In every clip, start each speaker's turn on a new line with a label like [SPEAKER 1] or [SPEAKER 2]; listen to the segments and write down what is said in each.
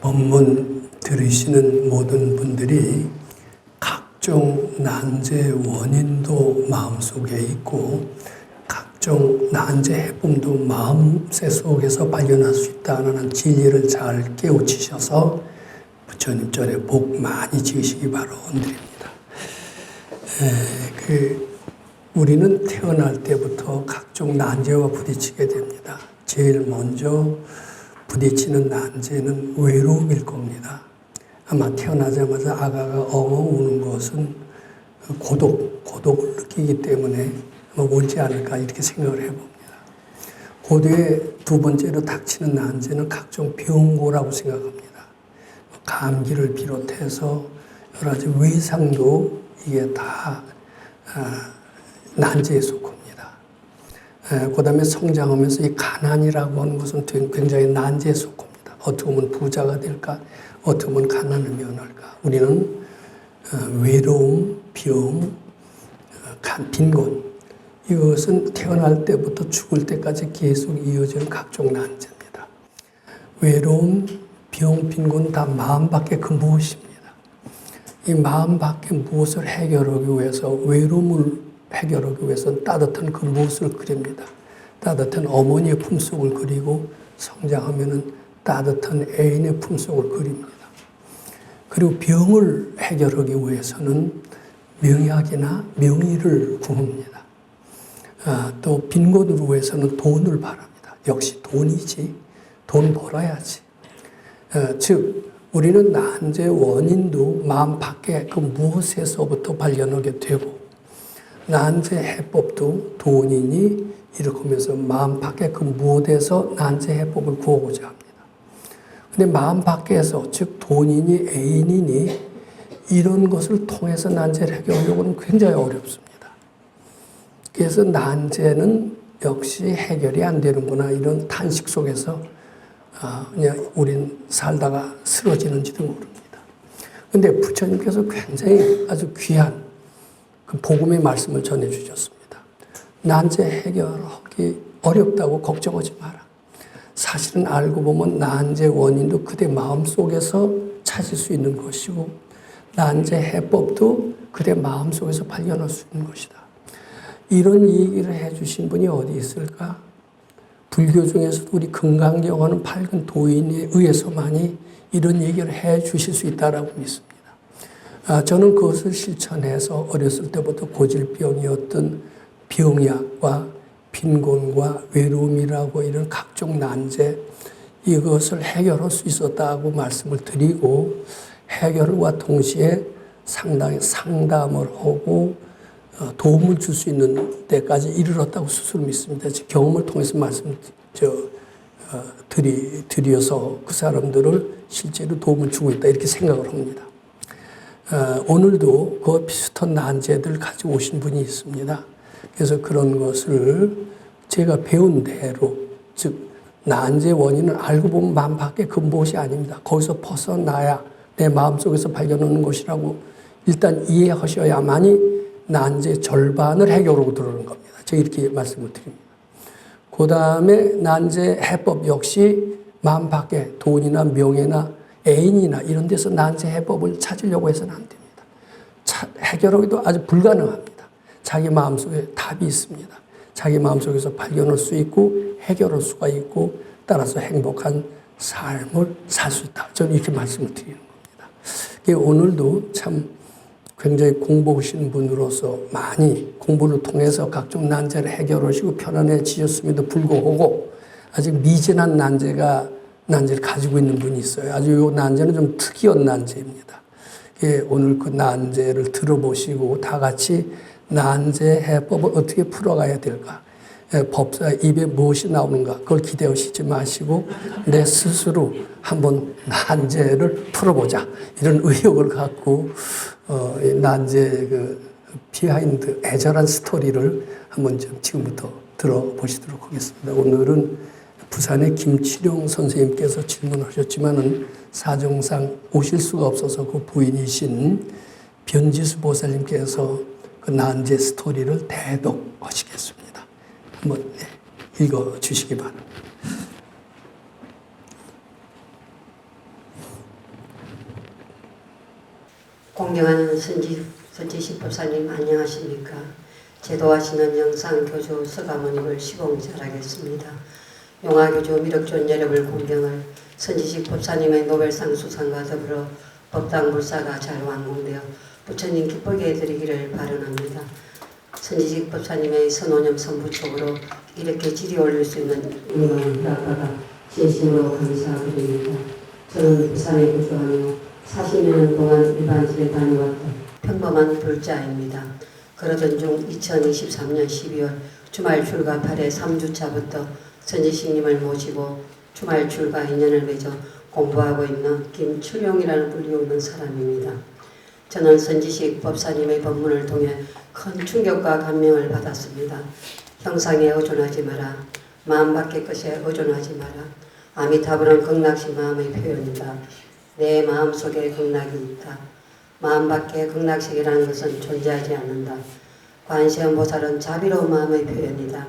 [SPEAKER 1] 법문 들으시는 모든 분들이 각종 난제 원인도 마음속에 있고 각종 난제 해법도 마음새 속에서 발견할 수 있다는 진리를 잘 깨우치셔서 부처님 절에 복 많이 지으시기 바라옵니다. 우리는 태어날 때부터 각종 난제와 부딪히게 됩니다. 제일 먼저 부딪히는 난제는 외로움일 겁니다. 아마 태어나자마자 아가가 엉엉 우는 것은 고독을 느끼기 때문에 오지 않을까 이렇게 생각을 해봅니다. 그 뒤에 두 번째로 닥치는 난제는 각종 병고라고 생각합니다. 감기를 비롯해서 여러 가지 외상도 이게 다 난제에 속합니다. 그 다음에 성장하면서 이 가난이라고 하는 것은 굉장히 난제에 속합니다. 어떻게 보면 부자가 될까, 어떻게 보면 가난을 면할까. 우리는 외로움, 병, 빈곤, 이것은 태어날 때부터 죽을 때까지 계속 이어지는 각종 난제입니다. 외로움, 병, 빈곤 다 마음 밖에 그 무엇입니다. 이 마음 밖에 무엇을 해결하기 위해서, 외로움을 해결하기 위해서는 따뜻한 그 무엇을 그립니다. 따뜻한 어머니의 품속을 그리고 성장하면은 따뜻한 애인의 품속을 그립니다. 그리고 병을 해결하기 위해서는 명약이나 명의를 구합니다. 또 빈곤을 위해서는 돈을 바랍니다. 역시 돈이지. 돈 벌어야지. 즉 우리는 난제 원인도 마음 밖에 그 무엇에서부터 발견하게 되고 난제 해법도 돈이니 이렇게 하면서 마음 밖에 그 무엇에서 난제 해법을 구하고자 합니다. 근데 마음 밖에서 즉 돈이니 애인이니 이런 것을 통해서 난제를 해결하려고는 굉장히 어렵습니다. 그래서 난제는 역시 해결이 안 되는구나 이런 탄식 속에서 그냥 우린 살다가 쓰러지는지도 모릅니다. 근데 부처님께서 굉장히 아주 귀한 그 복음의 말씀을 전해주셨습니다. 난제 해결하기 어렵다고 걱정하지 마라. 사실은 알고 보면 난제 원인도 그대 마음속에서 찾을 수 있는 것이고 난제 해법도 그대 마음속에서 발견할 수 있는 것이다. 이런 얘기를 해주신 분이 어디 있을까? 불교 중에서도 우리 금강경하는 밝은 도인에 의해서만이 이런 얘기를 해 주실 수 있다라고 믿습니다. 저는 그것을 실천해서 어렸을 때부터 고질병이었던 병약과 빈곤과 외로움이라고 이런 각종 난제 이것을 해결할 수 있었다고 말씀을 드리고 해결과 동시에 상당히 상담을 하고 도움을 줄 수 있는 데까지 이르렀다고 스스로 믿습니다. 경험을 통해서 드려서 그 사람들을 실제로 도움을 주고 있다 이렇게 생각을 합니다. 오늘도 그 비슷한 난제들 가지고 오신 분이 있습니다. 그래서 그런 것을 제가 배운 대로 즉 난제 원인은 알고 보면 마음 밖에 그 무엇이 아닙니다. 거기서 벗어나야 내 마음속에서 발견하는 것이라고 일단 이해하셔야만이 난제 절반을 해결하고 들어오는 겁니다. 제가 이렇게 말씀을 드립니다. 그 다음에 난제 해법 역시 마음 밖에 돈이나 명예나 애인이나 이런 데서 난제 해법을 찾으려고 해서는 안 됩니다. 해결하기도 아주 불가능합니다. 자기 마음속에 답이 있습니다. 자기 마음속에서 발견할 수 있고 해결할 수가 있고 따라서 행복한 삶을 살 수 있다. 저는 이렇게 말씀을 드리는 겁니다. 오늘도 참 굉장히 공부하신 분으로서 많이 공부를 통해서 각종 난제를 해결하시고 편안해지셨음에도 불구하고 아직 미진한 난제를 가지고 있는 분이 있어요. 아주 이 난제는 좀 특이한 난제입니다. 오늘 그 난제를 들어보시고 다 같이 난제 해법을 어떻게 풀어가야 될까? 법사 입에 무엇이 나오는가? 그걸 기대하시지 마시고 내 스스로 한번 난제를 풀어보자. 이런 의욕을 갖고 난제 그 비하인드 애절한 스토리를 한번 좀 지금부터 들어보시도록 하겠습니다. 오늘은 부산의 김치룡 선생님께서 질문하셨지만은 사정상 오실 수가 없어서 그 부인이신 변지수 보살님께서 그 난제 스토리를 대독하시겠습니다. 한번 읽어 주시기 바랍니다.
[SPEAKER 2] 공경하는 선지식 법사님 안녕하십니까? 제도하시는 영상교주 서가모님을 시공 잘하겠습니다. 용화교주 미륵존 여러분 공경을 선지식 법사님의 노벨상 수상과 더불어 법당 불사가 잘 완공되어 부처님 기쁘게 해드리기를 바라옵니다. 선지식 법사님의 선오념 선부촉으로 이렇게 질이 올릴 수 있는 은혜를 허락받아 진심으로 감사드립니다. 저는 부산에 거주하며 40년 동안 일반실에 다녀왔던 평범한 불자입니다. 그러던 중 2023년 12월 주말 출가 8회 3주차부터 선지식님을 모시고 주말 출가 인연을 맺어 공부하고 있는 김출용이라는 불리우는 사람입니다. 저는 선지식 법사님의 법문을 통해 큰 충격과 감명을 받았습니다. 형상에 의존하지 마라. 마음 밖의 것에 의존하지 마라. 아미타불은 극락신 마음의 표현이다. 내 마음속에 극락이 있다. 마음 밖에 극락식이라는 것은 존재하지 않는다. 관세음보살은 자비로운 마음의 표현이다.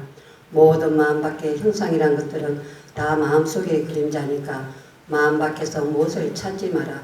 [SPEAKER 2] 모든 마음 밖의 형상이란 것들은 다 마음속의 그림자니까 마음 밖에서 무엇을 찾지 마라.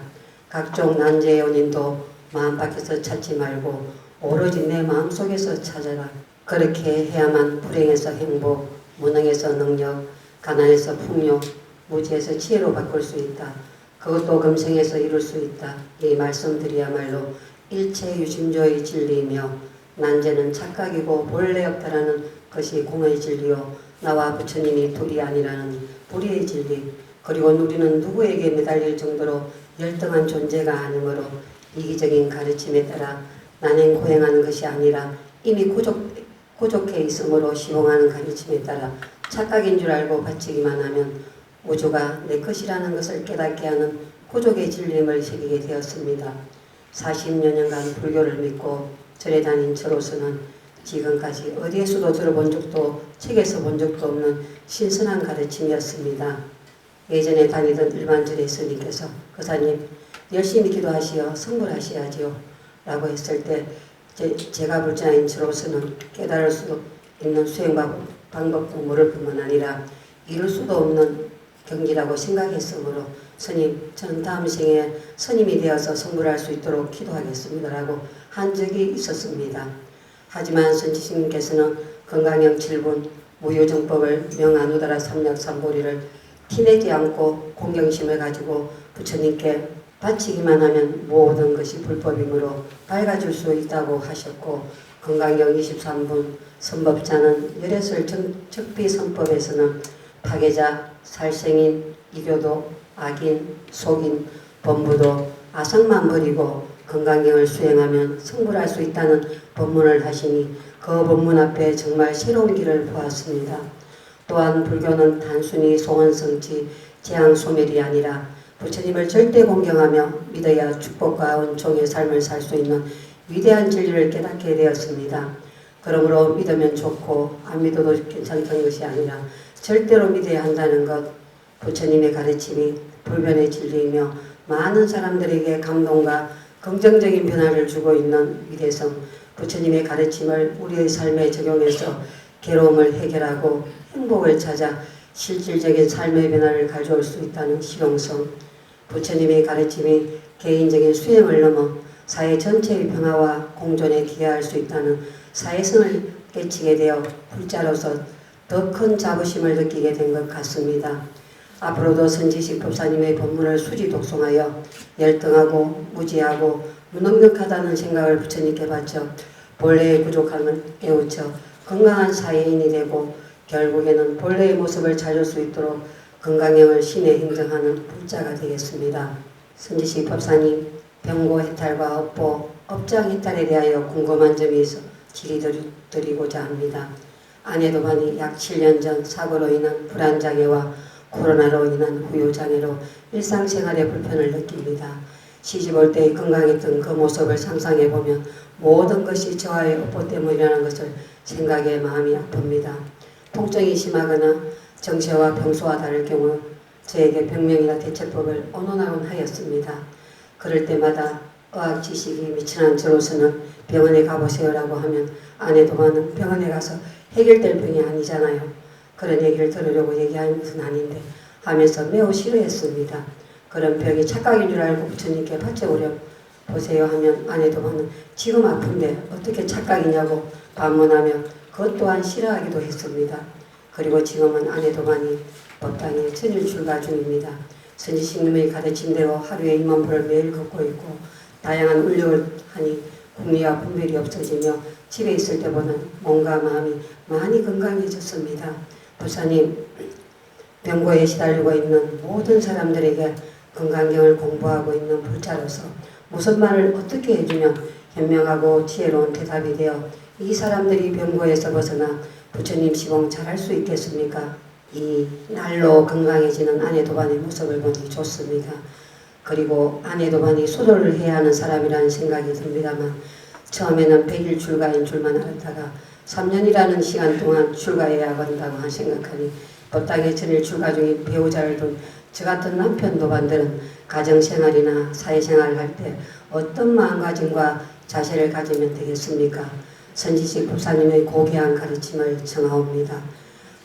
[SPEAKER 2] 각종 난제의 원인도 마음 밖에서 찾지 말고 오로지 내 마음속에서 찾아라. 그렇게 해야만 불행에서 행복, 무능에서 능력, 가난에서 풍요, 무지에서 지혜로 바꿀 수 있다. 그것도 금생에서 이룰 수 있다. 이 말씀들이야말로 일체유심조의 진리이며 난제는 착각이고 본래 없다라는 것이 공의 진리요 나와 부처님이 둘이 아니라는 불의의 진리. 그리고 우리는 누구에게 매달릴 정도로 열등한 존재가 아니므로 이기적인 가르침에 따라 난행고행하는 것이 아니라 이미 고족해 있으므로 시봉하는 가르침에 따라 착각인 줄 알고 바치기만 하면 우주가 내 것이라는 것을 깨닫게 하는 고족의 진리임을 새기게 되었습니다. 40여 년간 불교를 믿고 절에 다닌 저로서는 지금까지 어디에서도 들어본 적도 책에서 본 적도 없는 신선한 가르침이었습니다. 예전에 다니던 일반절의 스님께서 거사님 열심히 기도하시어 성불하셔야지요 라고 했을 때 제가 불자인 저로서는 깨달을 수 있는 수행 방법도 모를 뿐만 아니라 이룰 수도 없는 경지라고 생각했으므로 스님 저는 다음 생에 스님이 되어서 성불할 수 있도록 기도하겠습니다 라고 한 적이 있었습니다. 하지만 선지식님께서는 건강형 7분 무효정법을 명안우다라 삼약삼보리를 티내지 않고 공경심을 가지고 부처님께 바치기만 하면 모든 것이 불법이므로 밝아질 수 있다고 하셨고 건강경 23분 선법자는 열애설 적비선법에서는 파괴자, 살생인, 이교도, 악인, 속인, 범부도, 아상만 버리고 건강경을 수행하면 성불할 수 있다는 법문을 하시니 그 법문 앞에 정말 새로운 길을 보았습니다. 또한 불교는 단순히 소원성취, 재앙소멸이 아니라 부처님을 절대 공경하며 믿어야 축복과 은총의 삶을 살 수 있는 위대한 진리를 깨닫게 되었습니다. 그러므로 믿으면 좋고 안 믿어도 괜찮다는 것이 아니라 절대로 믿어야 한다는 것, 부처님의 가르침이 불변의 진리이며 많은 사람들에게 감동과 긍정적인 변화를 주고 있는 위대성, 부처님의 가르침을 우리의 삶에 적용해서 괴로움을 해결하고 행복을 찾아 실질적인 삶의 변화를 가져올 수 있다는 실용성, 부처님의 가르침이 개인적인 수행을 넘어 사회 전체의 평화와 공존에 기여할 수 있다는 사회성을 깨치게 되어 불자로서 더 큰 자부심을 느끼게 된 것 같습니다. 앞으로도 선지식 법사님의 법문을 수지 독송하여 열등하고 무지하고 무능력하다는 생각을 부처님께 바쳐 본래의 부족함을 깨우쳐 건강한 사회인이 되고 결국에는 본래의 모습을 찾을 수 있도록 건강형을 신에 행정하는 불자가 되겠습니다. 선지식 법사님 병고 해탈과 업보, 업장 해탈에 대하여 궁금한 점이 있어 질의드리고자 합니다. 아내도만이 약 7년 전 사고로 인한 불안장애와 코로나로 인한 후유장애로 일상생활에 불편을 느낍니다. 시집올 때의 건강했던 그 모습을 상상해보면 모든 것이 저와의 업보 때문이라는 것을 생각해 마음이 아픕니다. 통증이 심하거나 정세와 평소와 다를 경우 저에게 병명이나 대처법을 언론하곤 하였습니다. 그럴 때마다 의학 지식이 미천한 저로서는 병원에 가보세요라고 하면 아내도만은 병원에 가서 해결될 병이 아니잖아요. 그런 얘기를 들으려고 얘기하는 것은 아닌데 하면서 매우 싫어했습니다. 그런 병이 착각인 줄 알고 부처님께 바쳐보려 보세요 하면 아내도반은 지금 아픈데 어떻게 착각이냐고 반문하며 그것 또한 싫어하기도 했습니다. 그리고 지금은 아내도반이 법당에 천일 출가 중입니다. 선지식님의 가르침대로 하루에 2만 보를 매일 걷고 있고 다양한 운력을 하니 궁리와 분별이 없어지며 집에 있을 때보다는 몸과 마음이 많이 건강해졌습니다. 부사님, 병고에 시달리고 있는 모든 사람들에게 건강경을 공부하고 있는 불자로서 무슨 말을 어떻게 해주면 현명하고 지혜로운 대답이 되어 이 사람들이 병고에서 벗어나 부처님 시봉 잘할 수 있겠습니까? 이 날로 건강해지는 아내도반의 모습을 보니 좋습니다. 그리고 아내도반이 수도를 해야 하는 사람이라는 생각이 듭니다만 처음에는 100일 출가인 줄만 알았다가 3년이라는 시간 동안 출가해야 한다고 생각하니 법당에 천일 출가 중인 배우자를 둔 저 같은 남편 도반들은 가정생활이나 사회생활을 할 때 어떤 마음가짐과 자세를 가지면 되겠습니까? 선지식 법사님의 고귀한 가르침을 청하옵니다.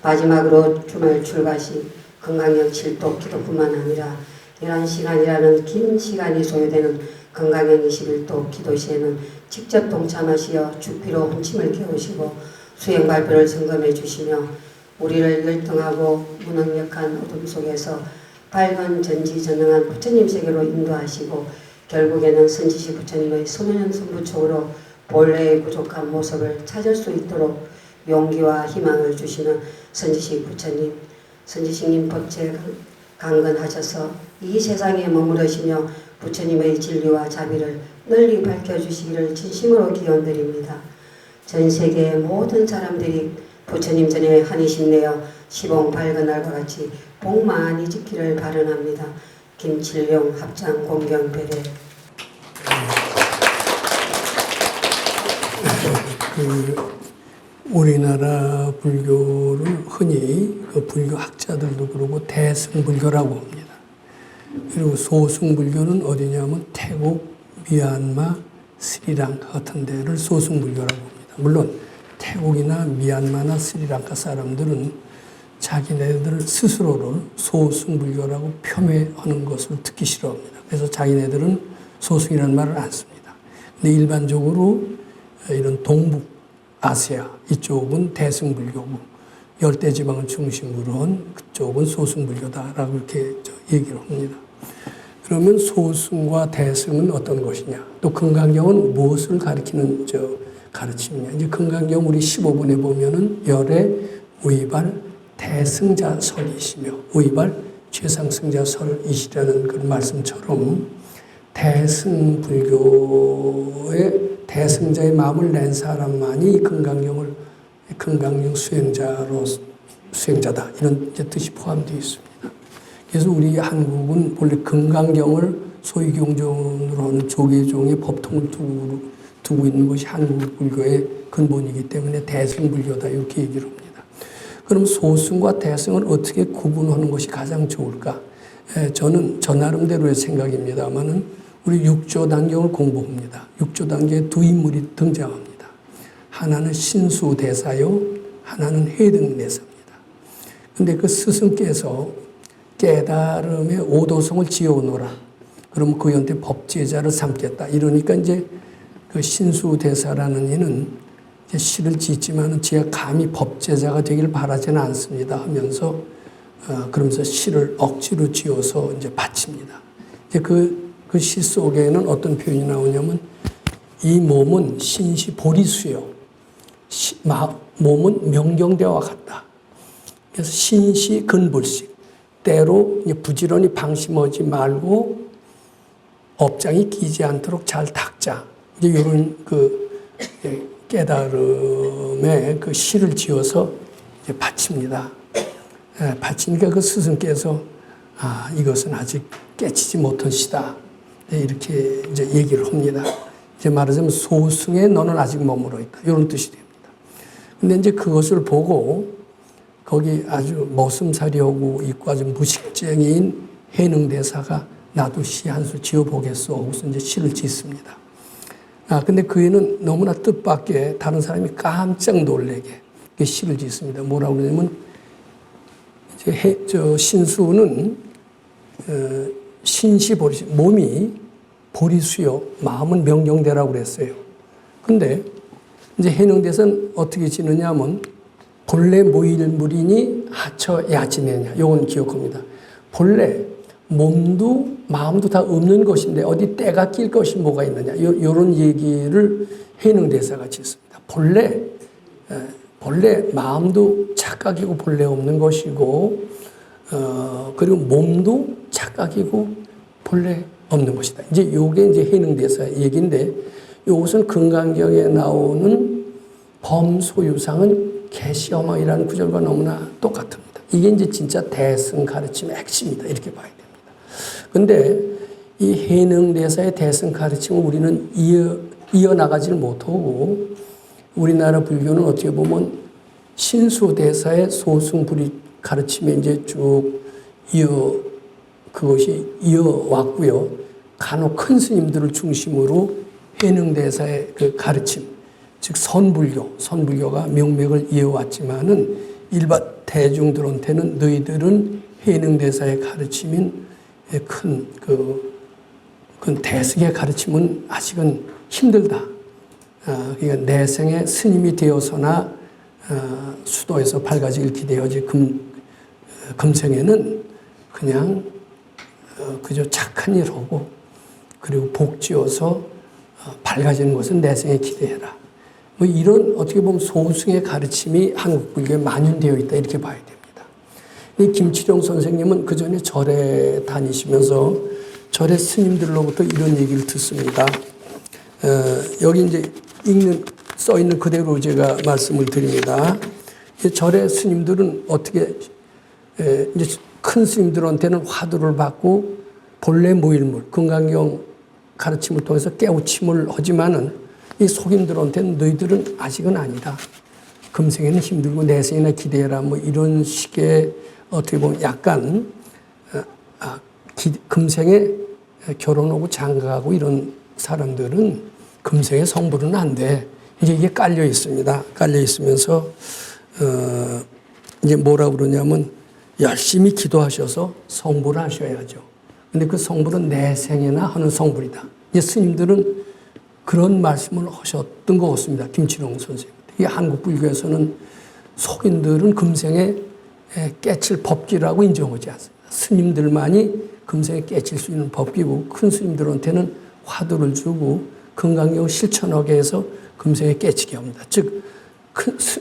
[SPEAKER 2] 마지막으로 주말 출가 시 건강경 7도 기도뿐만 아니라 11시간이라는 긴 시간이 소요되는 건강경 21도 기도 시에는 직접 동참하시어 죽비로 혼침을 깨우시고 수행 발표를 점검해 주시며 우리를 열등하고 무능력한 어둠 속에서 밝은 전지전능한 부처님 세계로 인도하시고 결국에는 선지식 부처님의 소년 선부촉으로 본래의 부족한 모습을 찾을 수 있도록 용기와 희망을 주시는 선지식 부처님, 선지식님 법체 강건하셔서 이 세상에 머무르시며 부처님의 진리와 자비를 널리 밝혀주시기를 진심으로 기원드립니다. 전 세계의 모든 사람들이 부처님 전에 한이심 내어 시봉 밝은 날과 같이 복 많이 짓기를 바라옵니다. 김칠룡 합장 공경배례.
[SPEAKER 1] 우리나라 불교를 흔히 불교 학자들도 그러고 대승불교라고 합니다. 그리고 소승불교는 어디냐면 태국, 미얀마, 스리랑카 같은 데를 소승불교라고 합니다. 물론 태국이나 미얀마나 스리랑카 사람들은 자기네들 스스로를 소승불교라고 표명하는 것을 듣기 싫어합니다. 그래서 자기네들은 소승이라는 말을 안 씁니다. 근데 일반적으로 이런 동북아시아 이쪽은 대승불교고 열대지방을 중심으로 한 그쪽은 소승불교다라고 이렇게 얘기를 합니다. 그러면 소승과 대승은 어떤 것이냐? 또 금강경은 무엇을 가리키는 가르침이냐? 이제 금강경 우리 15분에 보면은 열애, 의발, 대승자설이시며 의발, 최상승자설이시라는 그런 말씀처럼 대승불교의 대승자의 마음을 낸 사람만이 금강경 수행자다 이런 이제 뜻이 포함되어 있습니다. 그래서 우리 한국은 본래 금강경을 소위경전으로 하는 조계종의 법통을 두고 있는 것이 한국 불교의 근본이기 때문에 대승불교다 이렇게 얘기를 합니다. 그럼 소승과 대승을 어떻게 구분하는 것이 가장 좋을까? 저는 저 나름대로의 생각입니다만은 우리 육조단경을 공부합니다. 육조단경에 두 인물이 등장합니다. 하나는 신수대사요, 하나는 해등대사입니다. 근데 그 스승께서 깨달음의 오도성을 지어오너라. 그러면 그한테 법제자를 삼겠다. 이러니까 이제 그 신수대사라는 이는 시를 짓지만 제가 감히 법제자가 되길 바라지는 않습니다 하면서 그러면서 시를 억지로 지어서 이제 바칩니다. 이제 그 시 속에는 어떤 표현이 나오냐면 이 몸은 신시 보리수요. 몸은 명경대와 같다. 그래서 신시 근불식. 때로 부지런히 방심하지 말고 업장이 끼지 않도록 잘 닦자. 이제 이런 깨달음의 그 시를 지어서 이제 바칩니다. 바치니까 그 스승께서 이것은 아직 깨치지 못한 시다. 이렇게 이제 얘기를 합니다. 이제 말하자면 소승에 너는 아직 머물러 있다. 이런 뜻이 됩니다. 근데 이제 그것을 보고 거기 아주 머슴살이하고 있고 아주 무식쟁이인 해능대사가 나도 시 한 수 지어보겠소 하고서 이제 시를 짓습니다. 근데 그 애는 너무나 뜻밖의 다른 사람이 깜짝 놀래게 시를 짓습니다. 뭐라고 그러냐면, 신수는, 신시보리, 몸이 보리수요, 마음은 명령대라고 그랬어요. 근데 이제 해능대에서는 어떻게 지느냐 하면 본래 모일물이니 하처 야지내냐. 요건 기억합니다. 본래 몸도 마음도 다 없는 것인데 어디 때가 낄 것이 뭐가 있느냐. 요런 얘기를 해능대사가 짓습니다. 본래 마음도 착각이고 본래 없는 것이고, 그리고 몸도 착각이고 본래 없는 것이다. 이제 요게 이제 해능대사 얘기인데, 요것은 금강경에 나오는 범소유상은 개시어망이라는 구절과 너무나 똑같습니다. 이게 이제 진짜 대승 가르침의 핵심이다. 이렇게 봐야 됩니다. 근데 이 해능대사의 대승 가르침을 우리는 이어나가지를 못하고, 우리나라 불교는 어떻게 보면 신수대사의 소승불이 가르침에 이제 쭉 그것이 이어왔고요. 간혹 큰 스님들을 중심으로 해능대사의 그 가르침, 즉 선불교가 명맥을 이어왔지만은 일반 대중들한테는 너희들은 해능대사의 가르침인 큰 대승의 가르침은 아직은 힘들다. 그러니까 내생의 스님이 되어서나 수도에서 밝아지길 기대하지 금생에는 그냥 그저 착한 일 하고 그리고 복지어서 밝아지는 것은 내생에 기대해라. 뭐 이런 어떻게 보면 소승의 가르침이 한국 불교에 만연되어 있다 이렇게 봐야 됩니다. 이 김치룡 선생님은 그 전에 절에 다니시면서 절의 스님들로부터 이런 얘기를 듣습니다. 여기 이제 써 있는 그대로 제가 말씀을 드립니다. 절의 스님들은 어떻게 이제 큰 스님들한테는 화두를 받고 본래 모일물 금강경 가르침을 통해서 깨우침을 하지만은 이 속인들한테는 너희들은 아직은 아니다. 금생에는 힘들고 내생에나 기대해라. 뭐 이런 식의 어떻게 보면 약간 금생에 결혼하고 장가가고 이런 사람들은 금생에 성불은 안 돼. 이제 이게 깔려 있습니다. 깔려 있으면서 이제 뭐라 그러냐면 열심히 기도하셔서 성불을 하셔야죠. 근데 그 성불은 내생에나 하는 성불이다. 이제 스님들은 그런 말씀을 하셨던 것 같습니다. 김치룡 선생님. 이 한국 불교에서는 속인들은 금생에 깨칠 법기라고 인정하지 않습니다. 스님들만이 금생에 깨칠 수 있는 법기고 큰 스님들한테는 화두를 주고 금강경 실천하게 해서 금생에 깨치게 합니다. 즉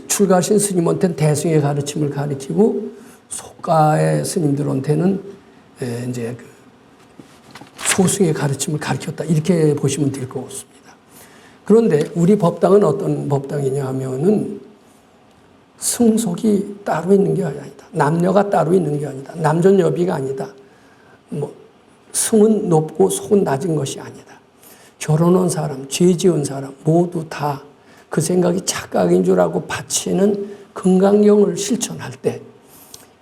[SPEAKER 1] 출가하신 스님한테는 대승의 가르침을 가르치고 속가의 스님들한테는 이제 소승의 가르침을 가르쳤다 이렇게 보시면 될 것 같습니다. 그런데 우리 법당은 어떤 법당이냐 하면은 승속이 따로 있는 게 아니다. 남녀가 따로 있는 게 아니다. 남존여비가 아니다. 뭐 승은 높고 속은 낮은 것이 아니다. 결혼한 사람, 죄 지은 사람 모두 다 그 생각이 착각인 줄 알고 바치는 금강경을 실천할 때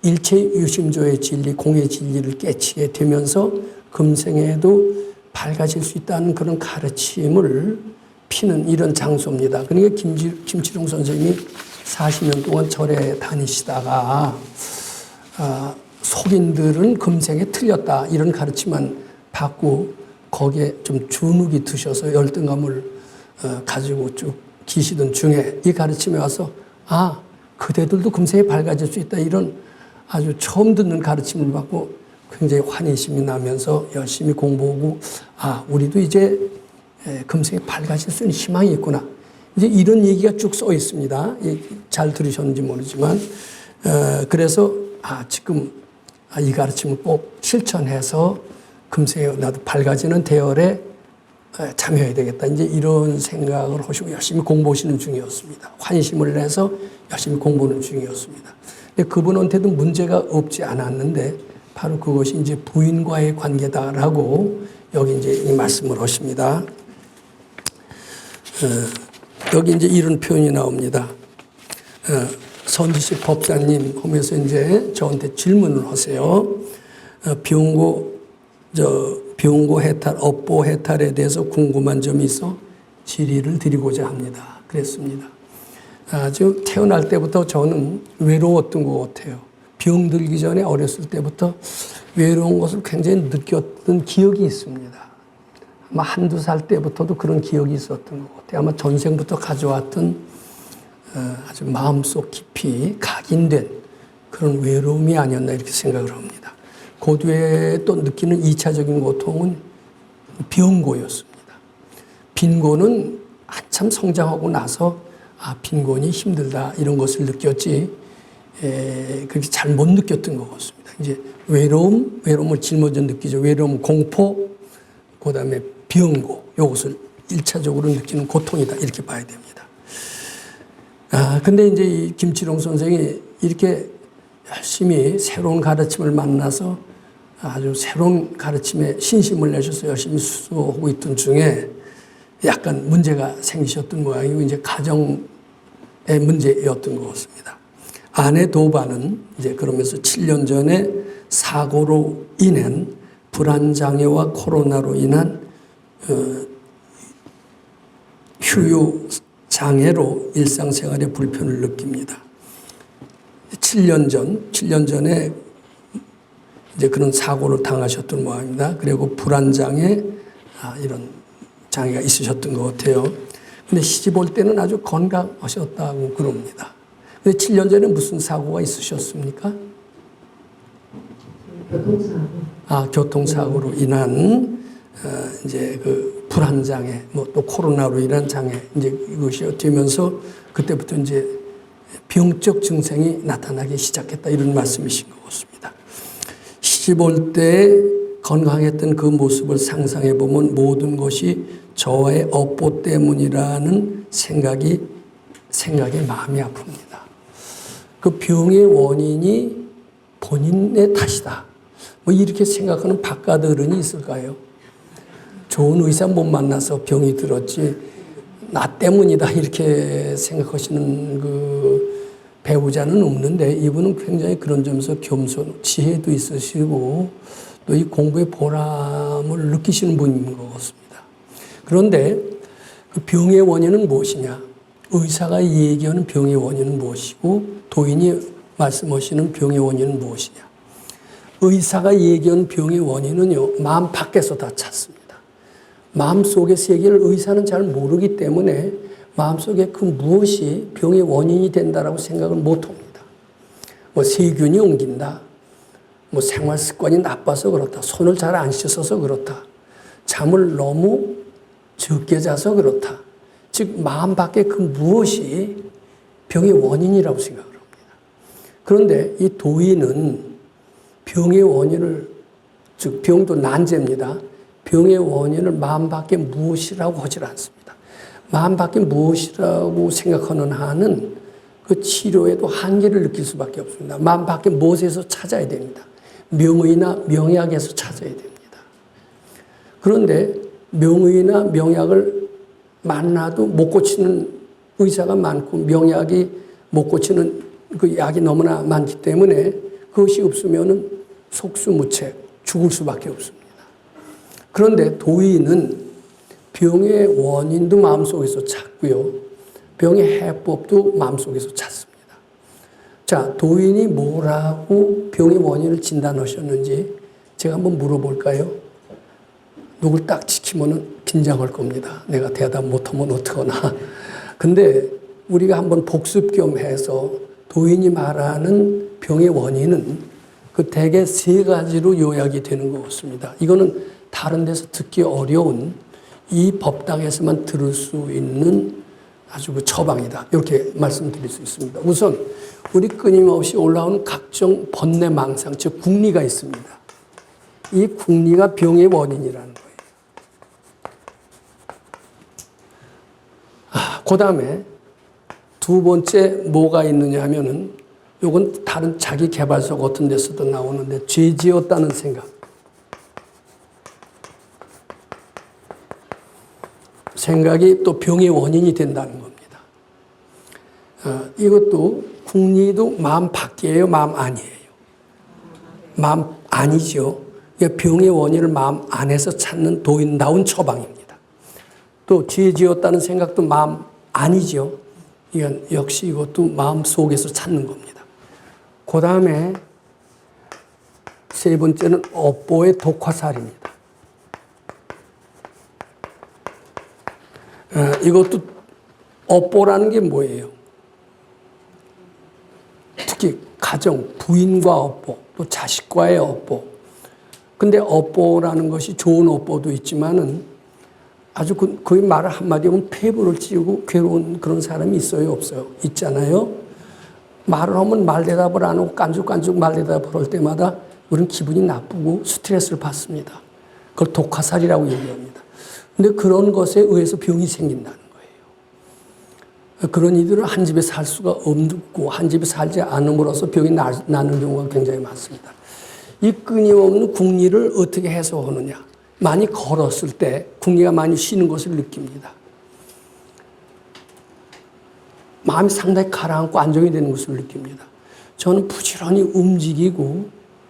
[SPEAKER 1] 일체 유심조의 진리, 공의 진리를 깨치게 되면서 금생에도 밝아질 수 있다는 그런 가르침을 피는 이런 장소입니다. 그러니까 김치룡 선생님이 40년 동안 절에 다니시다가 속인들은 금생에 틀렸다 이런 가르침만 받고 거기에 좀 주눅이 드셔서 열등감을 가지고 쭉 계시던 중에 이 가르침에 와서 그대들도 금생에 밝아질 수 있다 이런 아주 처음 듣는 가르침을 받고 굉장히 환희심이 나면서 열심히 공부하고 우리도 이제 금생에 밝아질 수 있는 희망이 있구나. 이제 이런 얘기가 쭉 써 있습니다. 잘 들으셨는지 모르지만 그래서 지금 이 가르침을 꼭 실천해서 금생에 나도 밝아지는 대열에 참여해야 되겠다. 이제 이런 생각을 하시고 열심히 공부하시는 중이었습니다. 환심을 내서 열심히 공부하는 중이었습니다. 근데 그분한테도 문제가 없지 않았는데 바로 그것이 이제 부인과의 관계다라고 여기 이제 이 말씀을 하십니다. 여기 이제 이런 표현이 나옵니다. 선지식 법사님 하면서 이제 저한테 질문을 하세요. 병고 해탈, 업보 해탈에 대해서 궁금한 점이 있어 질의를 드리고자 합니다. 그랬습니다. 지금 태어날 때부터 저는 외로웠던 것 같아요. 병들기 전에 어렸을 때부터 외로운 것을 굉장히 느꼈던 기억이 있습니다. 아마 한두 살 때부터도 그런 기억이 있었던 것 같아요. 아마 전생부터 가져왔던 아주 마음속 깊이 각인된 그런 외로움이 아니었나 이렇게 생각을 합니다. 그 뒤에 또 느끼는 2차적인 고통은 병고였습니다. 빈곤은 한참 성장하고 나서 빈곤이 힘들다 이런 것을 느꼈지 그렇게 잘 못 느꼈던 것 같습니다. 이제 외로움을 짊어져 느끼죠. 외로움, 공포, 그 다음에 병고, 이것을 1차적으로 느끼는 고통이다 이렇게 봐야 됩니다. 근데 이제 이 김치룡 선생이 이렇게 열심히 새로운 가르침을 만나서 아주 새로운 가르침에 신심을 내셔서 열심히 수고하고 있던 중에 약간 문제가 생기셨던 모양이고 이제 가정의 문제였던 것 같습니다. 아내 도바는 이제 그러면서 7년 전에 사고로 인한 불안장애와 코로나로 인한 휴유장애로 일상생활에 불편을 느낍니다. 7년 전에 이제 그런 사고를 당하셨던 모양입니다. 그리고 불안장애, 이런 장애가 있으셨던 것 같아요. 근데 시집 올 때는 아주 건강하셨다고 그럽니다. 근데 7년 전에 무슨 사고가 있으셨습니까?
[SPEAKER 2] 교통사고.
[SPEAKER 1] 교통사고로 인한, 이제 그 불안장애, 또 코로나로 인한 장애, 이제 이것이 되면서 그때부터 이제 병적 증상이 나타나기 시작했다 이런 말씀이신 것 같습니다. 시집 올 때 건강했던 그 모습을 상상해 보면 모든 것이 저와의 업보 때문이라는 생각에 마음이 아픕니다. 그 병의 원인이 본인의 탓이다. 이렇게 생각하는 바깥 어른이 있을까요? 좋은 의사 못 만나서 병이 들었지 나 때문이다 이렇게 생각하시는 그 배우자는 없는데 이분은 굉장히 그런 점에서 겸손, 지혜도 있으시고 또 이 공부의 보람을 느끼시는 분인 것 같습니다. 그런데 그 병의 원인은 무엇이냐? 의사가 얘기하는 병의 원인은 무엇이고 도인이 말씀하시는 병의 원인은 무엇이냐? 의사가 얘기하는 병의 원인은요, 마음 밖에서 다 찾습니다. 마음속의 세계를 의사는 잘 모르기 때문에 마음속에 그 무엇이 병의 원인이 된다라고 생각을 못합니다. 세균이 옮긴다. 생활 습관이 나빠서 그렇다. 손을 잘 안 씻어서 그렇다. 잠을 너무 적게 자서 그렇다. 즉 마음 밖에 그 무엇이 병의 원인이라고 생각을 합니다. 그런데 이 도인은 병의 원인을, 즉 병도 난제입니다. 병의 원인을 마음 밖에 무엇이라고 하질 않습니다. 마음 밖에 무엇이라고 생각하는 한은 그 치료에도 한계를 느낄 수밖에 없습니다. 마음 밖에 무엇에서 찾아야 됩니다. 명의나 명약에서 찾아야 됩니다. 그런데 명의나 명약을 만나도 못 고치는 의사가 많고 명약이 못 고치는 그 약이 너무나 많기 때문에 그것이 없으면은 속수무책, 죽을 수밖에 없습니다. 그런데 도인은 병의 원인도 마음속에서 찾고요. 병의 해법도 마음속에서 찾습니다. 자, 도인이 뭐라고 병의 원인을 진단하셨는지 제가 한번 물어볼까요? 누굴 딱 지키면은 긴장할 겁니다. 내가 대답 못하면 어떡하나. 근데 우리가 한번 복습 겸 해서 도인이 말하는 병의 원인은 그 대개 3가지로 요약이 되는 것 같습니다. 이거는 다른 데서 듣기 어려운 이 법당에서만 들을 수 있는 아주 그 처방이다. 이렇게 말씀드릴 수 있습니다. 우선 우리 끊임없이 올라오는 각종 번뇌망상, 즉 궁리가 있습니다. 이 궁리가 병의 원인이라는 거예요. 그 다음에 두 번째 뭐가 있느냐 하면은 요건 다른 자기 개발서 같은 데서도 나오는데 죄 지었다는 생각. 생각이 또 병의 원인이 된다는 겁니다. 이것도 궁리도 마음 밖이에요, 마음 안이에요? 마음 안이죠. 병의 원인을 마음 안에서 찾는 도인다운 처방입니다. 또 죄 지었다는 생각도 마음 안이죠. 이건 역시 이것도 마음 속에서 찾는 겁니다. 그 다음에 3번째는 업보의 독화살입니다. 이것도 업보라는 게 뭐예요? 특히 가정, 부인과 업보, 또 자식과의 업보. 근데 업보라는 것이 좋은 업보도 있지만은 아주 거의 말을 한마디 하면 폐부를 찌우고 괴로운 그런 사람이 있어요, 없어요? 있잖아요. 말을 하면 말대답을 안 하고 깐죽깐죽 말대답을 할 때마다 우리는 기분이 나쁘고 스트레스를 받습니다. 그걸 독화살이라고 얘기합니다. 근데 그런 것에 의해서 병이 생긴다는 거예요. 그런 이들은 한 집에 살 수가 없고 한 집에 살지 않음으로써 병이 나는 경우가 굉장히 많습니다. 이 끊임없는 궁리를 어떻게 해소하느냐. 많이 걸었을 때 궁리가 많이 쉬는 것을 느낍니다. 마음이 상당히 가라앉고 안정이 되는 것을 느낍니다. 저는 부지런히 움직이고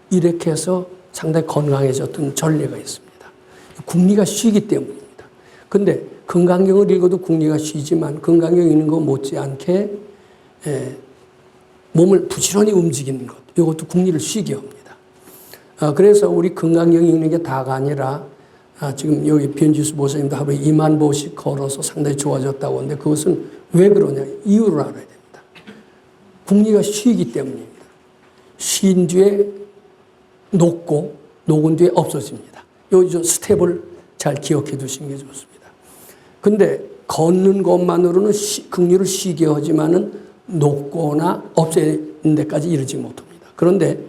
[SPEAKER 1] 이렇게 해서 상당히 건강해졌던 전례가 있습니다. 궁리가 쉬기 때문입니다. 근데 건강경을 읽어도 궁리가 쉬지만 건강경 읽는 거 못지않게 몸을 부지런히 움직이는 것, 이것도 궁리를 쉬게 합니다. 그래서 우리 건강경 읽는 게 다가 아니라 지금 여기 변지수 보사님도 하루에 2만 보씩 걸어서 상당히 좋아졌다고 하는데 그것은 왜 그러냐? 이유를 알아야 됩니다. 궁리가 쉬기 때문입니다. 쉰 뒤에 녹고 녹은 뒤에 없어집니다. 요 스텝을 잘 기억해 두시는 게 좋습니다. 근데 걷는 것만으로는 긍휼을 쉬게 하지만은 녹거나 없애는 데까지 이르지 못합니다. 그런데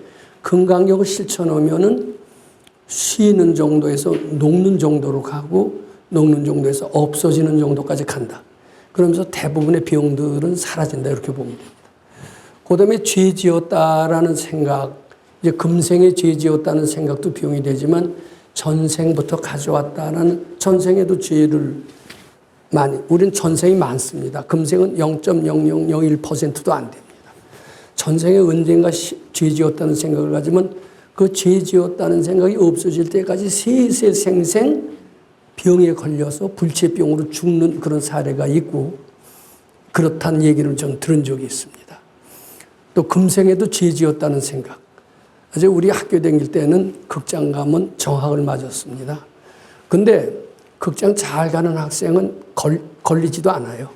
[SPEAKER 1] 건강경을 실천하면은 쉬는 정도에서 녹는 정도로 가고 녹는 정도에서 없어지는 정도까지 간다. 그러면서 대부분의 병들은 사라진다 이렇게 보면 됩니다. 그 다음에 죄 지었다라는 생각, 이제 금생에 죄 지었다는 생각도 병이 되지만 전생부터 가져왔다는 전생에도 죄를 우리는 전생이 많습니다. 금생은 0.0001%도 안 됩니다. 전생에 언젠가 죄 지었다는 생각을 가지면 그 죄 지었다는 생각이 없어질 때까지 세세생생 병에 걸려서 불치병으로 죽는 그런 사례가 있고 그렇다는 얘기를 좀 들은 적이 있습니다. 또 금생에도 죄 지었다는 생각. 어제 우리 학교 다닐 때는 극장 가면 정학을 맞았습니다. 근데 극장 잘 가는 학생은 걸리지도 않아요.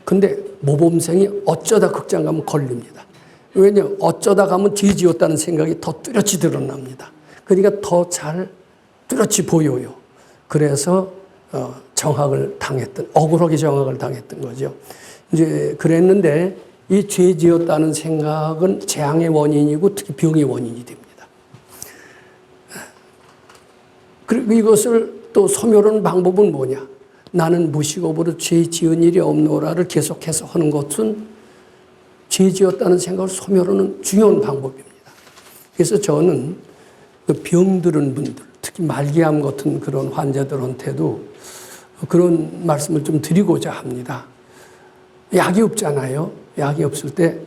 [SPEAKER 1] 근데 모범생이 어쩌다 극장 가면 걸립니다. 왜냐하면 어쩌다 가면 죄 지었다는 생각이 더 뚜렷이 드러납니다. 그러니까 더 잘 뚜렷이 보여요. 그래서 정학을 당했던, 억울하게 정학을 당했던 거죠. 이제 그랬는데 이 죄 지었다는 생각은 재앙의 원인이고 특히 병의 원인이 됩니다. 그리고 이것을 또 소멸하는 방법은 뭐냐? 나는 무식업으로 죄 지은 일이 없노라를 계속해서 하는 것은 죄 지었다는 생각을 소멸하는 중요한 방법입니다. 그래서 저는 그 병들은 분들, 특히 말기암 같은 그런 환자들한테도 그런 말씀을 좀 드리고자 합니다. 약이 없잖아요. 약이 없을 때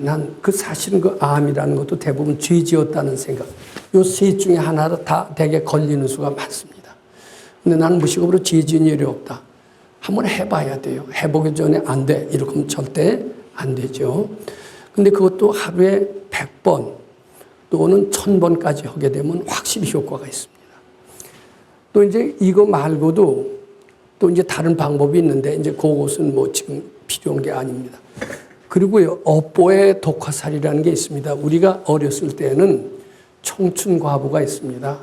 [SPEAKER 1] 난 그 사실은 그 암이라는 것도 대부분 죄 지었다는 생각, 요 셋 중에 하나로 다 대개 걸리는 수가 많습니다. 근데 나는 무식업으로 죄 지은 일이 없다. 한번 해봐야 돼요. 해보기 전에 안 돼. 이렇게 하면 절대 안 되죠. 근데 그것도 하루에 100번 또는 1000번까지 하게 되면 확실히 효과가 있습니다. 또 이제 이거 말고도 또 이제 다른 방법이 있는데 이제 그것은 뭐 지금 필요한 게 아닙니다. 그리고요, 업보의 독화살이라는 게 있습니다. 우리가 어렸을 때는 청춘과부가 있습니다.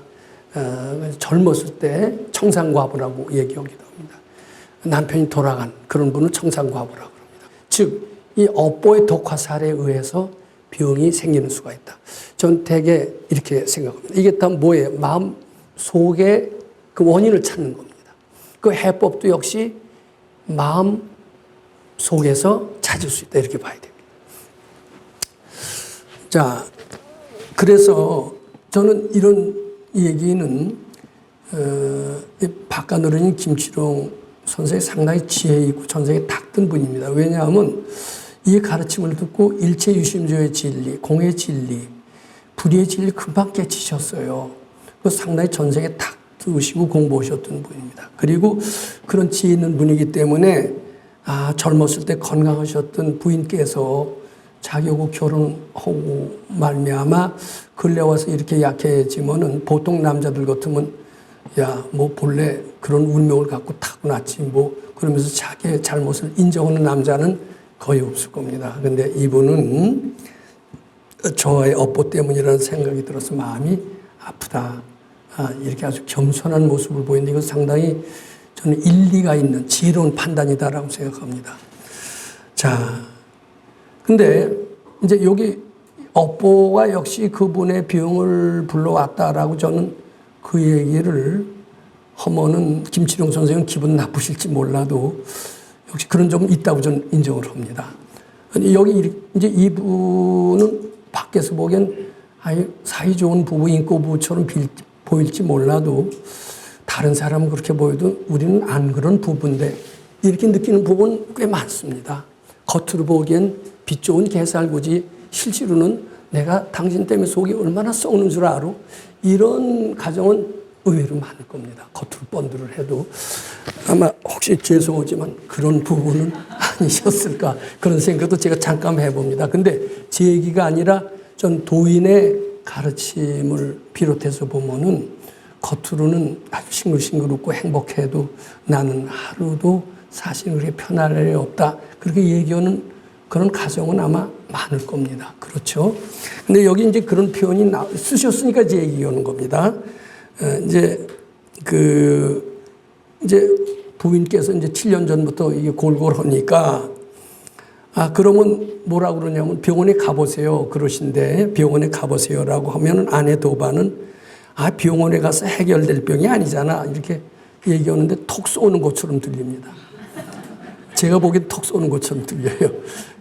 [SPEAKER 1] 젊었을 때 청산과부라고 얘기하기도 합니다. 남편이 돌아간 그런 분은 청산과부라고 합니다. 즉, 이 업보의 독화살에 의해서 병이 생기는 수가 있다. 전 대개 이렇게 생각합니다. 이게 다 뭐예요? 마음 속에 그 원인을 찾는 겁니다. 그 해법도 역시 마음 속에서 찾을 수 있다. 이렇게 봐야 됩니다. 자, 그래서 저는 이런 얘기는 박간어른인 김치롱 선생이 상당히 지혜 있고 전생에 닦던 분입니다. 왜냐하면 이 가르침을 듣고 일체유심조의 진리, 공의 진리, 불의의 진리 금방 깨치셨어요. 그 상당히 전생에 닦으시고 공부하셨던 분입니다. 그리고 그런 지혜 있는 분이기 때문에 젊었을 때 건강하셨던 부인께서 자기하고 결혼하고 말미암아 근래 와서 이렇게 약해지면은 보통 남자들 같으면 야, 뭐 본래 그런 운명을 갖고 타고났지 뭐 그러면서 자기의 잘못을 인정하는 남자는 거의 없을 겁니다. 근데 이분은 저의 업보 때문이라는 생각이 들어서 마음이 아프다. 이렇게 아주 겸손한 모습을 보이는데 이건 상당히 저는 일리가 있는 지혜로운 판단이다라고 생각합니다. 자, 근데 이제 여기 업보가 역시 그분의 병을 불러왔다라고 저는 그 얘기를 하면은 김치룡 선생은 기분 나쁘실지 몰라도 역시 그런 점은 있다고 저는 인정을 합니다. 여기 이제 이분은 밖에서 보기엔 사이 좋은 부부, 인꼬부처럼 보일지 몰라도 다른 사람은 그렇게 보여도 우리는 안 그런 부부인데 이렇게 느끼는 부분은 꽤 많습니다. 겉으로 보기엔 빛 좋은 개살구지 실제로는 내가 당신 때문에 속이 얼마나 썩는 줄 알아? 이런 가정은 의외로 많을 겁니다. 겉으로 번들을 해도. 아마 혹시 죄송하지만 그런 부분은 아니셨을까 그런 생각도 제가 잠깐 해봅니다. 근데 제 얘기가 아니라 전 도인의 가르침을 비롯해서 보면은 겉으로는 아주 싱글싱글 웃고 행복해도 나는 하루도 사실 그렇게 편할 일이 없다. 그렇게 얘기하는 그런 가정은 아마 많을 겁니다. 그렇죠? 근데 여기 이제 그런 표현이 쓰셨으니까 이제 얘기하는 겁니다. 이제 이제 부인께서 이제 7년 전부터 이게 골골하니까 그러면 뭐라 그러냐면 병원에 가보세요. 그러신데 병원에 가보세요라고 하면은 아내 도반은 병원에 가서 해결될 병이 아니잖아. 이렇게 얘기하는데 톡 쏘는 것처럼 들립니다. 제가 보기엔 톡 쏘는 것처럼 들려요.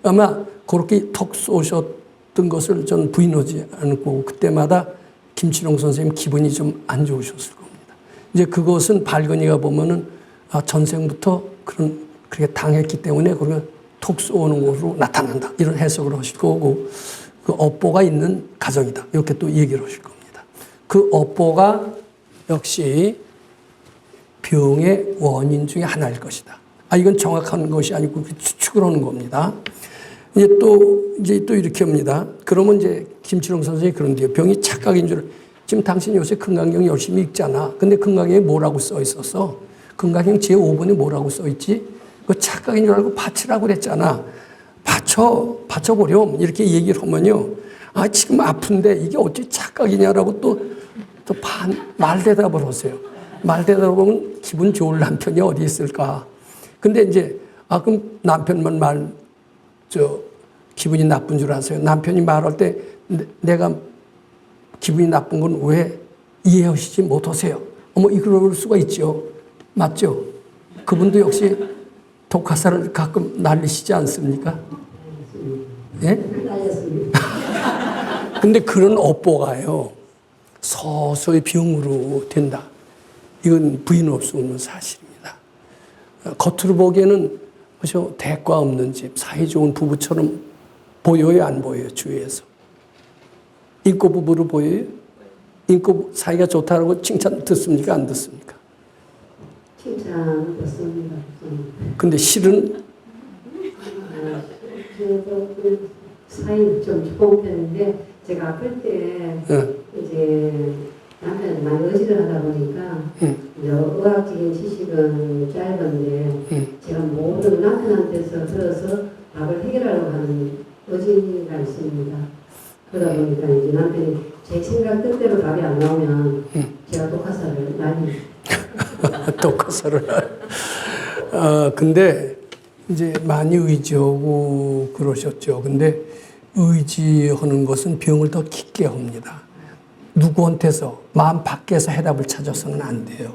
[SPEAKER 1] 아마 그렇게 톡 쏘셨던 것을 전 부인하지 않고 그때마다 김치룡 선생님 기분이 좀 안 좋으셨을 겁니다. 이제 그것은 발견이가 보면은 전생부터 그렇게 당했기 때문에 그러면 톡 쏘는 것으로 나타난다. 이런 해석을 하실 거고 그 업보가 있는 가정이다. 이렇게 또 얘기를 하실 겁니다. 그 업보가 역시 병의 원인 중에 하나일 것이다. 이건 정확한 것이 아니고 추측을 하는 겁니다. 이제 또 이렇게 합니다. 그러면 이제 김치룡 선생님이 그런데요. 병이 착각인 줄, 지금 당신 요새 금강경 열심히 읽잖아. 근데 금강경에 뭐라고 써 있었어? 금강경 제5번에 뭐라고 써 있지? 그 착각인 줄 알고 바치라고 그랬잖아. 바쳐보렴. 이렇게 얘기를 하면요. 지금 아픈데 이게 어찌 착각이냐라고 또 말대답을 하세요. 말대답을 하면 기분 좋을 남편이 어디 있을까? 근데 이제, 그럼 남편만 기분이 나쁜 줄 아세요? 남편이 말할 때 내가 기분이 나쁜 건 왜 이해하시지 못하세요? 이럴 수가 있죠. 맞죠? 그분도 역시 독화살을 가끔 날리시지 않습니까? 예? 근데 그런 업보가요, 서서히 병으로 된다. 이건 부인 없이 없는 사실입니다. 겉으로 보기에는 대가 없는 집, 사이 좋은 부부처럼 보여요, 안 보여요, 주위에서? 인꼬 부부로 보여요? 인꼬 사이가 좋다고 칭찬 듣습니까, 안 듣습니까?
[SPEAKER 2] 칭찬 듣습니다.
[SPEAKER 1] 근데 실은?
[SPEAKER 2] 사이 좀 좋은 편인데 제가 아플 때 이제 남편이 많이 의지를 하다 보니까 의학적인 지식은 짧은데 제가 모든 남편한테서 들어서 답을 해결하려고 하는 의지가 있습니다. 그러다 보니까 이제 남편이 제 생각 뜻대로 답이 안 나오면 제가 독화살을 날립니다.
[SPEAKER 1] 독화살을 근데 이제 많이 의지하고 그러셨죠. 근데 의지하는 것은 병을 더 깊게 합니다. 누구한테서, 마음 밖에서 해답을 찾아서는 안 돼요.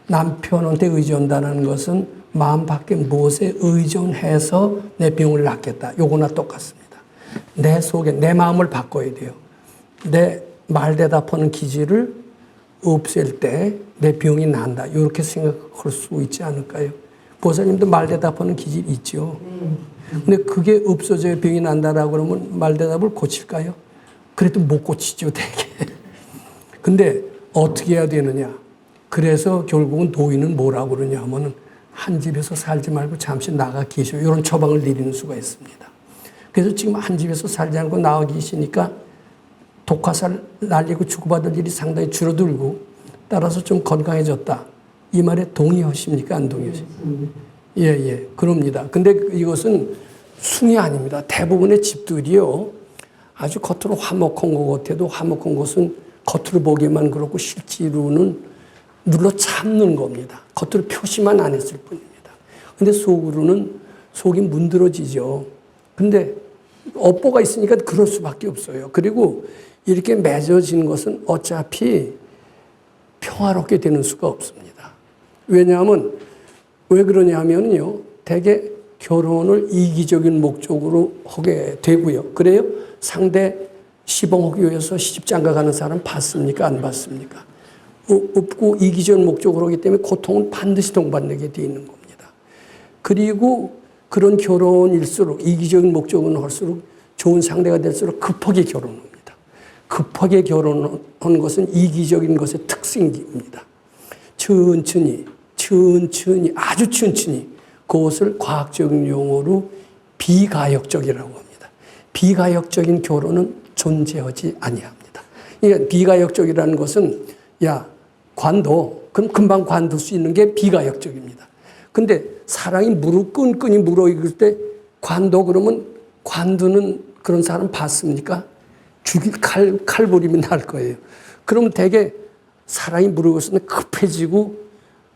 [SPEAKER 1] 남편한테 의존한다는 것은 마음 밖에 무엇에 의존해서 내 병을 낫겠다. 요거나 똑같습니다. 내 속에, 내 마음을 바꿔야 돼요. 내 말대답하는 기질을 없앨 때 내 병이 난다. 이렇게 생각할 수 있지 않을까요? 보살님도 말대답하는 기질이 있죠. 근데 그게 없어져야 병이 난다라고 그러면 말대답을 고칠까요? 그래도 못 고치죠, 되게. 근데 어떻게 해야 되느냐? 그래서 결국은 도인은 뭐라고 그러냐 하면은 한 집에서 살지 말고 잠시 나가 계셔. 이런 처방을 내리는 수가 있습니다. 그래서 지금 한 집에서 살지 않고 나가 계시니까 독화살 날리고 주고받을 일이 상당히 줄어들고 따라서 좀 건강해졌다. 이 말에 동의하십니까? 안 동의하십니까? 예. 그럽니다. 근데 이것은 숭이 아닙니다. 대부분의 집들이요. 아주 겉으로 화목한 것 같아도 화목한 것은 겉으로 보기만 그렇고 실제로는 눌러 참는 겁니다. 겉으로 표시만 안 했을 뿐입니다. 근데 속으로는 속이 문드러지죠. 근데 업보가 있으니까 그럴 수밖에 없어요. 그리고 이렇게 맺어진 것은 어차피 평화롭게 되는 수가 없습니다. 왜냐하면 왜 그러냐면요. 대개 결혼을 이기적인 목적으로 하게 되고요. 그래요? 상대 시봉하기 위해서 시집장가 가는 사람 봤습니까? 안 봤습니까? 없고 이기적인 목적으로 하기 때문에 고통은 반드시 동반되게 되어 있는 겁니다. 그리고 그런 결혼일수록 이기적인 목적은 할수록 좋은 상대가 될수록 급하게 결혼합니다. 급하게 결혼한 것은 이기적인 것의 특징입니다. 천천히 아주 천천히 그것을 과학적인 용어로 비가역적이라고 합니다. 비가역적인 결혼은 존재하지 아니합니다. 그러니까 비가역적이라는 것은 관둬. 그럼 금방 관둘 수 있는 게 비가역적입니다. 근데 사랑이 끈끈이 물어익을 때 관둬 그러면 관두는 그런 사람 봤습니까? 죽일 칼부림이 날 거예요. 그러면 대개 사랑이 무르익을 때 급해지고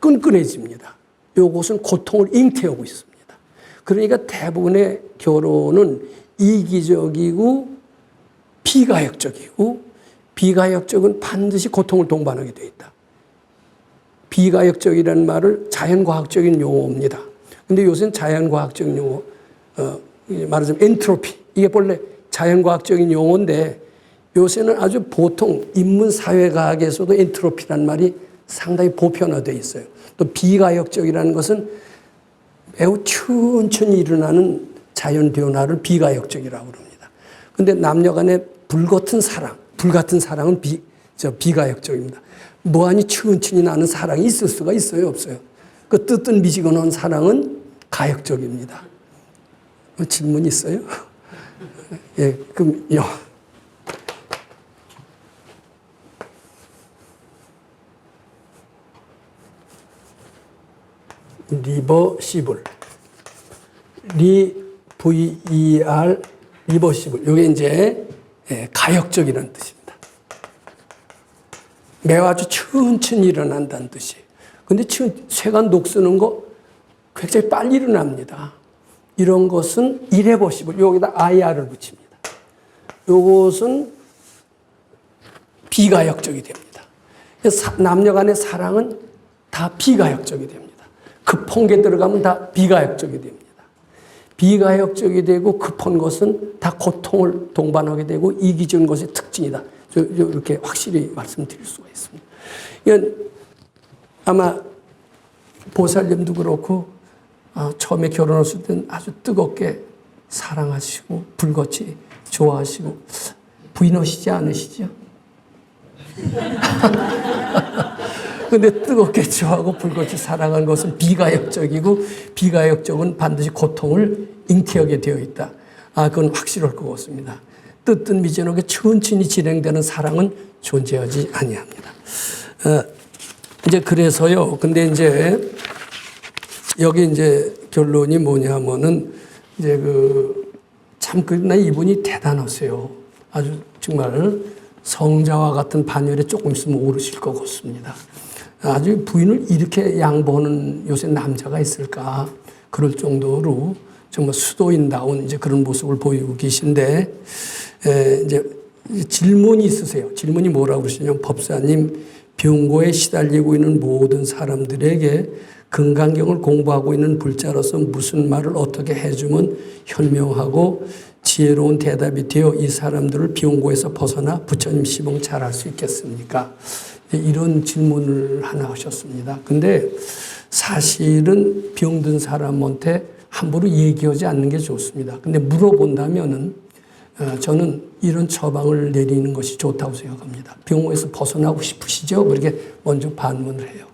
[SPEAKER 1] 끈끈해집니다. 이것은 고통을 잉태하고 있습니다. 그러니까 대부분의 결혼은 이기적이고 비가역적이고 비가역적은 반드시 고통을 동반하게 되어 있다. 비가역적이라는 말을 자연과학적인 용어입니다. 근데 요새는 자연과학적인 용어, 말하자면 엔트로피, 이게 본래 자연과학적인 용어인데 요새는 아주 보통 인문사회과학에서도 엔트로피라는 말이 상당히 보편화되어 있어요. 또 비가역적이라는 것은 매우 천천히 일어나는 자연 변화를 비가역적이라고 합니다. 근데 남녀 간의 불같은 사랑은 비가역적입니다. 무한히 천천히 나는 사랑이 있을 수가 있어요, 없어요? 그 뜨뜻미지근한 사랑은 가역적입니다. 질문 있어요? 예, 그럼 리버시블, VER, 리버시블. 이게 이제 가역적이라는 뜻입니다. 매우 아주 천천히 일어난다는 뜻이에요. 근데 쇠가 녹쓰는 거 굉장히 빨리 일어납니다. 이런 것은 irreversible. 여기다 IR을 붙입니다. 이것은 비가역적이 됩니다. 남녀 간의 사랑은 다 비가역적이 됩니다. 급한 게 들어가면 다 비가역적이 됩니다. 비가역적이 되고 급한 것은 다 고통을 동반하게 되고 이기적인 것의 특징이다. 이렇게 확실히 말씀드릴 수가 있습니다. 이건 아마 보살님도 그렇고 처음에 결혼했을 때는 아주 뜨겁게 사랑하시고 불같이 좋아하시고 부인하시지 않으시죠? 근데 뜨겁게 좋아하고 불꽃이 사랑한 것은 비가역적이고 비가역적은 반드시 고통을 잉태하게 되어 있다. 그건 확실할 것 같습니다. 뜨뜻미지근하게 천천히 진행되는 사랑은 존재하지 아니합니다. 이제 그래서요. 근데 이제 여기 이제 결론이 뭐냐면은 이제 그러나 이분이 대단하세요. 아주 정말 성자와 같은 반열에 조금 있으면 오르실 것 같습니다. 아주 부인을 이렇게 양보하는 요새 남자가 있을까? 그럴 정도로 정말 수도인다운 이제 그런 모습을 보이고 계신데, 이제 질문이 있으세요. 질문이 뭐라고 그러시냐면, 법사님, 병고에 시달리고 있는 모든 사람들에게 금강경을 공부하고 있는 불자로서 무슨 말을 어떻게 해주면 현명하고 지혜로운 대답이 되어 이 사람들을 병고에서 벗어나 부처님 시봉 잘할 수 있겠습니까? 이런 질문을 하나 하셨습니다. 근데 사실은 병든 사람한테 함부로 얘기하지 않는 게 좋습니다. 근데 물어본다면은 저는 이런 처방을 내리는 것이 좋다고 생각합니다. 병고에서 벗어나고 싶으시죠? 그렇게 먼저 반문을 해요.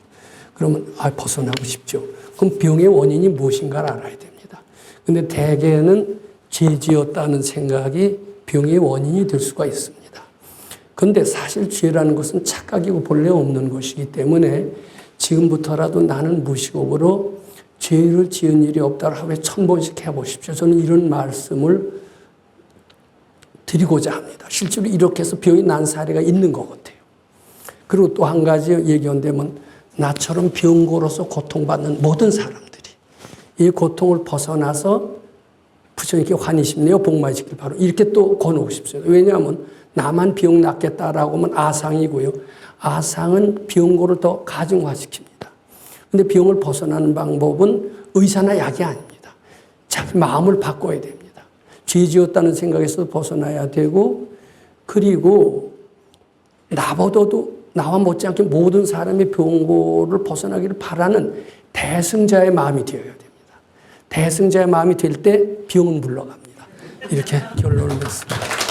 [SPEAKER 1] 그러면 벗어나고 싶죠. 그럼 병의 원인이 무엇인가를 알아야 됩니다. 근데 대개는 죄지었다는 생각이 병의 원인이 될 수가 있습니다. 그런데 사실 죄라는 것은 착각이고 본래 없는 것이기 때문에 지금부터라도 나는 무식업으로 죄를 지은 일이 없다고 하루에 1000번씩 해보십시오. 저는 이런 말씀을 드리고자 합니다. 실제로 이렇게 해서 병이 난 사례가 있는 것 같아요. 그리고 또 한 가지 얘기한다면 나처럼 병고로서 고통받는 모든 사람들이 이 고통을 벗어나서 부처님께 환희심내어 복마시길 바로 이렇게 또 권하고 싶습니다. 왜냐하면 나만 병 낫겠다라고 하면 아상이고요. 아상은 병고를 더 가중화시킵니다. 근데 병을 벗어나는 방법은 의사나 약이 아닙니다. 자기 마음을 바꿔야 됩니다. 죄 지었다는 생각에서 벗어나야 되고, 그리고 나보다도 나와 못지않게 모든 사람이 병고를 벗어나기를 바라는 대승자의 마음이 되어야 됩니다. 대승자의 마음이 될 때 병은 물러갑니다. 이렇게 결론을 냈습니다.